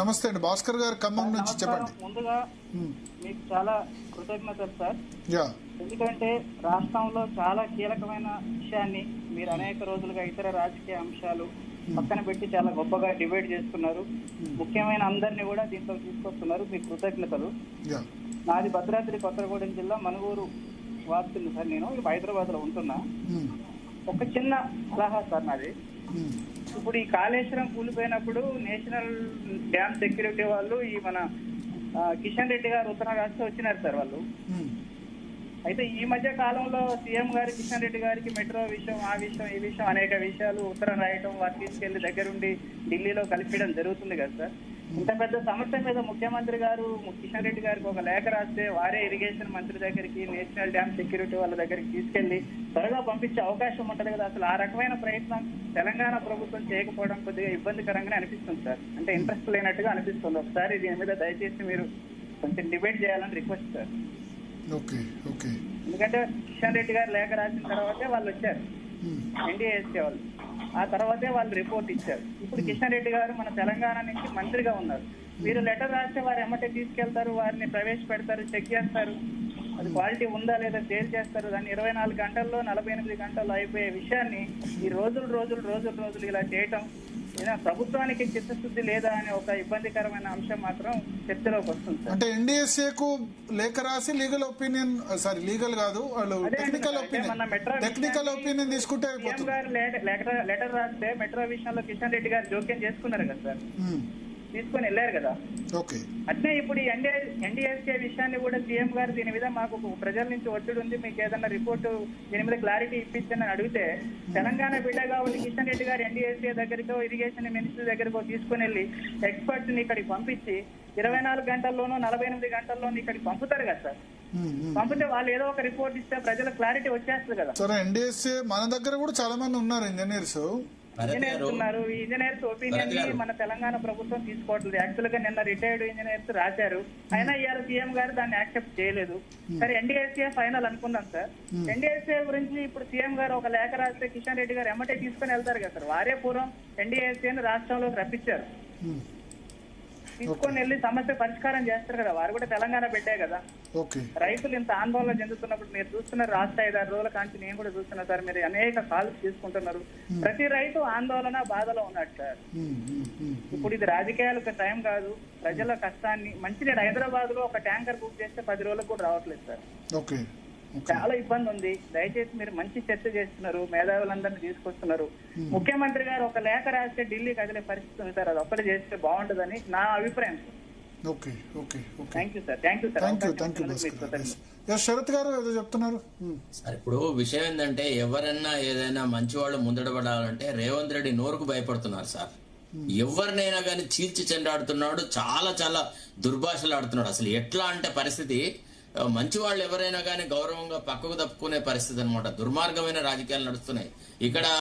నమస్తే అండి భాస్కర్ గారు, ఖమ్మం నుంచి చెప్పండి. ముందుగా మీకు చాలా కృతజ్ఞతలు సార్. యా ఎందుకంటే రాష్ట్రంలో చాలా కీలకమైన విషయాన్ని మీరు అనేక రోజులుగా ఇతర రాజకీయ అంశాలు పక్కన పెట్టి చాలా గొప్పగా డిబేట్ చేస్తున్నారు. ముఖ్యమైన అందరినీ కూడా దీంట్లో తీసుకొస్తున్నారు. మీకు కృతజ్ఞతలు. నాది భద్రాద్రి కొత్తగూడెం జిల్లా మనుగూరు వాస్తుంది సార్. నేను హైదరాబాద్ లో ఉంటున్నా. ఒక చిన్న సలహా సార్ నాది. ఇప్పుడు ఈ కాళేశ్వరం కూలిపోయినప్పుడు నేషనల్ డ్యామ్ సెక్యూరిటీ వాళ్ళు ఈ మన కిషన్ రెడ్డి గారు ఉత్తరం రాష్ట్రం వచ్చినారు సార్ వాళ్ళు. అయితే ఈ మధ్య కాలంలో సీఎం గారు కిషన్ రెడ్డి గారికి మెట్రో విషయం, ఆ విషయం, ఈ విషయం అనేక విషయాలు ఉత్తరం రాయటం, వారు తీసుకెళ్లి దగ్గరుండి ఢిల్లీలో కలిపించడం జరుగుతుంది కదా సార్. ఇంత పెద్ద సమస్య మీద ముఖ్యమంత్రి గారు కిషన్ రెడ్డి గారికి ఒక లేఖ రాస్తే వారే ఇరిగేషన్ మంత్రి దగ్గరికి, నేషనల్ డ్యామ్ సెక్యూరిటీ వాళ్ళ దగ్గరికి తీసుకెళ్లి త్వరగా పంపించే అవకాశం ఉంటది కదా. అసలు ఆ రకమైన ప్రయత్నం తెలంగాణ ప్రభుత్వం చేయకపోవడం కొద్దిగా ఇబ్బందికరంగానే అనిపిస్తుంది సార్. అంటే ఇంట్రెస్ట్ లేనట్టుగా అనిపిస్తుంది. ఒకసారి దీని మీద దయచేసి మీరు కొంచెం డిబేట్ చేయాలని రిక్వెస్ట్ సార్. ఎందుకంటే కిషన్ రెడ్డి గారు లేఖ రాసిన తర్వాతే వాళ్ళు వచ్చారు, ఎన్డీఏఎస్కే వాళ్ళు. ఆ తర్వాతే వాళ్ళు రిపోర్ట్ ఇచ్చారు. ఇప్పుడు కిషన్ రెడ్డి గారు మన తెలంగాణ నుంచి మంత్రిగా ఉన్నారు. మీరు లెటర్ రాస్తే వారు ఎమ్మటే తీసుకెళ్తారు, వారిని ప్రవేశపెడతారు, చెక్ చేస్తారు, అది క్వాలిటీ ఉందా లేదా చేస్తారు. దాన్ని 24 గంటల్లో 48 గంటల్లో అయిపోయే విషయాన్ని ఈ రోజులు ఇలా చేయటం ప్రభుత్వానికి చిత్తశుద్ధి లేదా అనే ఒక ఇబ్బందికరమైన అంశం మాత్రం చర్చలోకి వస్తుంది. అంటే ఎన్డీఎస్ఏకు లేఖ రాసి లీగల్ ఒపీనియన్, లీగల్ కాదు వాళ్ళు టెక్నికల్ ఒపీనియన్ తీసుకుంటే లెటర్ రాస్తే మెట్రో విషయంలో కిషన్ రెడ్డి గారు జోక్యం చేసుకున్నారు కదా సార్, తీసుకొని వెళ్ళారు కదా. అట్నే ఇప్పుడు ఈ ఎన్డీఎస్కే విషయాన్ని కూడా సీఎం గారు దీని మీద మాకు ప్రజల నుంచి ఒత్తిడి ఉంది, మీకు ఏదన్నా రిపోర్టు దీని మీద క్లారిటీ ఇప్పించని అడిగితే తెలంగాణ బిడ్డగా ఉండి కిషన్ రెడ్డి గారు ఎన్డీఎస్కే దగ్గరికో ఇరిగేషన్ మినిస్టర్ దగ్గరకో తీసుకుని వెళ్ళి ఎక్స్పర్ట్స్ ని ఇక్కడికి పంపించి 24 గంటల్లోనూ 48 గంటల్లోనూ ఇక్కడికి పంపుతారు కదా సార్. పంపితే వాళ్ళు ఏదో ఒక రిపోర్ట్ ఇస్తే ప్రజల క్లారిటీ వచ్చేస్తుంది కదా. సరే, ఎన్డీఎస్ఏ మన దగ్గర కూడా చాలా మంది ఉన్నారు ఇంజనీర్స్ ఉన్నారు. ఈ ఇంజనీర్స్ ఒపీనియన్ ని మన తెలంగాణ ప్రభుత్వం తీసుకోవట్లేదు. యాక్చువల్ గా నిన్న రిటైర్డ్ ఇంజనీర్స్ రాశారు, అయినా ఇవాళ సీఎం గారు దాన్ని యాక్సెప్ట్ చేయలేదు. సరే, ఎన్డీఎస్ఏ ఫైనల్ అనుకుందాం సార్. ఎన్డీఎస్ఏ గురించి ఇప్పుడు సీఎం గారు ఒక లేఖ రాస్తే కిషన్ రెడ్డి గారు ఎమ్మటే తీసుకుని వెళ్తారు కదా సార్. వారే పూర్వం ఎన్డీఎస్ఏని రాష్ట్రంలోకి రప్పించారు, తీసుకొని వెళ్ళి సమస్య పరిష్కారం చేస్తారు కదా. వారు కూడా తెలంగాణ బిడ్డే కదా. రైతులు ఇంత ఆందోళన చెందుతున్నప్పుడు మీరు చూస్తున్నారు, రాష్ట్ర 5-6 రోజుల కాంచి నేను కూడా చూస్తున్నా సార్. మీరు అనేక కాల్స్ తీసుకుంటున్నారు. ప్రతి రైతు ఆందోళన బాధలో ఉన్నాడు సార్. ఇప్పుడు ఇది రాజకీయాలకు టైం కాదు. ప్రజల కష్టాన్ని మంచినీడు హైదరాబాద్ లో ఒక ట్యాంకర్ బుక్ చేస్తే 10 రోజులకు కూడా రావట్లేదు సార్. చాలా ఇబ్బంది ఉంది. దయచేసి మీరు మంచి చర్చ చేస్తున్నారు, మేధావులందరినీ తీసుకొస్తున్నారు. ముఖ్యమంత్రి గారు ఒక లేఖ రాస్తే ఢిల్లీ కదిలే పరిస్థితి ఉంది సార్. అది ఒక్కటి చేస్తే బాగుంటుందని నా అభిప్రాయం సార్. శరత్ గారు ఏదో చెప్తున్నారు సార్. ఇప్పుడు విషయం ఏంటంటే ఎవరన్నా ఏదైనా మంచి వాళ్ళు ముందడబడాలంటే రేవంత్ రెడ్డి నోరుకు భయపడుతున్నారు సార్. ఎవరినైనా కానీ చీల్చి చెండాడుతున్నాడు, చాలా చాలా దుర్భాషలు ఆడుతున్నాడు. అసలు ఎట్లా అంటే పరిస్థితి, మంచి వాళ్ళు ఎవరైనా కానీ గౌరవంగా పక్కకు తప్పుకునే పరిస్థితి అనమాట. దుర్మార్గమైన రాజకీయాలు నడుస్తున్నాయి ఇక్కడ.